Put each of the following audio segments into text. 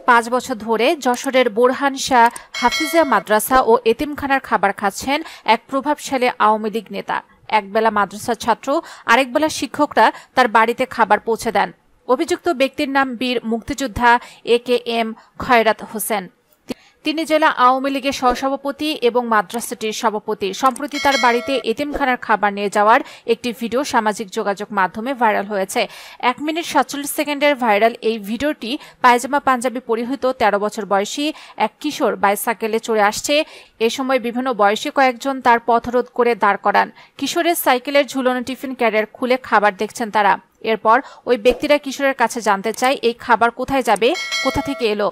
5 বছর ধরে যশোরের বোরহান শাহ হাফিজিয়া মাদ্রাসা ও এতিমখানার খাবার খাচ্ছেন এক প্রভাবশালী আওয়ামী লীগ নেতা। একবেলা মাদ্রাসার ছাত্র, আরেকবেলা শিক্ষকরা তার বাড়িতে খাবার পৌঁছে দেন। অভিযুক্ত ব্যক্তির নাম বীর মুক্তিযোদ্ধা AKM খয়রাত হোসেন। তিনি জেলা আওয়ামী লীগের সহসভাপতি এবং মাদ্রাসাটির সভাপতি। সম্প্রতি তার বাড়িতে এতিমখানার খাবার নিয়ে যাওয়ার একটি ভিডিও সামাজিক যোগাযোগ মাধ্যমে ভাইরাল হয়েছে। 1 মিনিট 47 সেকেন্ডের ভাইরাল এই ভিডিওটি পায়জামা পাঞ্জাবি পরিহিত 13 বছর বয়সী এক কিশোর বাইসাইকেলে চড়ে আসছে। এ সময় বিভিন্ন বয়সী কয়েকজন তার পথরোধ করে দাঁড় করান। কিশোরের সাইকেলের ঝুলনো টিফিন ক্যারিয়ার খুলে খাবার দেখছেন তারা। এরপর ওই ব্যক্তিরা কিশোরের কাছে জানতে চায় এই খাবার কোথায় যাবে, কোথা থেকে এলো।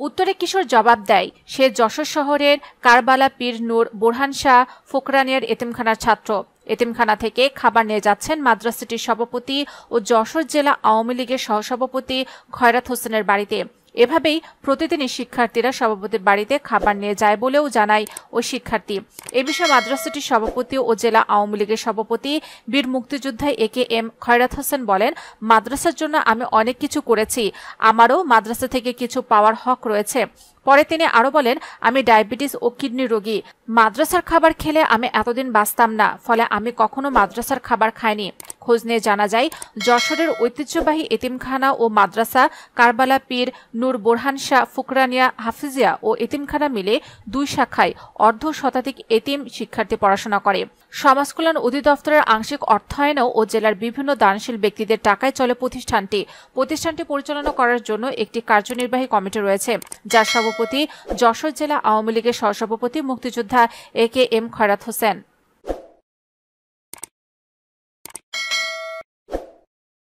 উত্তরে কিশোর জবাব দেয় সে যশোর শহরের কারবালা পীর নূর বোরহান শাহ ফোকরানিয়ার এতিমখানার ছাত্র। এতিমখানা থেকে খাবার নিয়ে যাচ্ছেন মাদ্রাসাটির সভাপতি ও যশোর জেলা আওয়ামী লীগের সহসভাপতি খয়রাত হোসেনের বাড়িতে। এভাবেই প্রতিদিনই শিক্ষার্থীরা সভাপতির বাড়িতে খাবার নিয়ে যায় বলেও জানায় ওই শিক্ষার্থী। এ বিষয়ে মাদ্রাসাটির সভাপতি ও জেলা আওয়ামী লীগের সভাপতি বীর মুক্তিযোদ্ধা AKM খয়রাত হোসেন বলেন, মাদ্রাসার জন্য আমি অনেক কিছু করেছি, আমারও মাদ্রাসা থেকে কিছু পাওয়ার হক রয়েছে। পরে তিনি আরো বলেন, আমি ডায়াবেটিস ও কিডনি রোগী, মাদ্রাসার খাবার খেলে আমি এতদিন বাঁচতাম না, ফলে আমি কখনো মাদ্রাসার খাবার খাইনি। খোঁজ নিয়ে জানা যায় যশোরের ঐতিহ্যবাহী এতিমখানা ও মাদ্রাসা কারবালা পীর নূর বোরহান শাহ ফুকরানিয়া হাফিজিয়া ও এতিমখানা মিলে 2 শাখায় অর্ধশতাধিক এতিম শিক্ষার্থী পড়াশোনা করে। সমাজ কল্যাণ অধিদপ্তরের আংশিক অর্থায়নেও ও জেলার বিভিন্ন দানশীল ব্যক্তিদের টাকায় চলে প্রতিষ্ঠানটি। প্রতিষ্ঠানটি পরিচালনা করার জন্য একটি কার্যনির্বাহী কমিটি রয়েছে, যার সভাপতি যশোর জেলা আওয়ামী লীগের সহসভাপতি মুক্তিযোদ্ধা AKM খয়রাত হোসেন।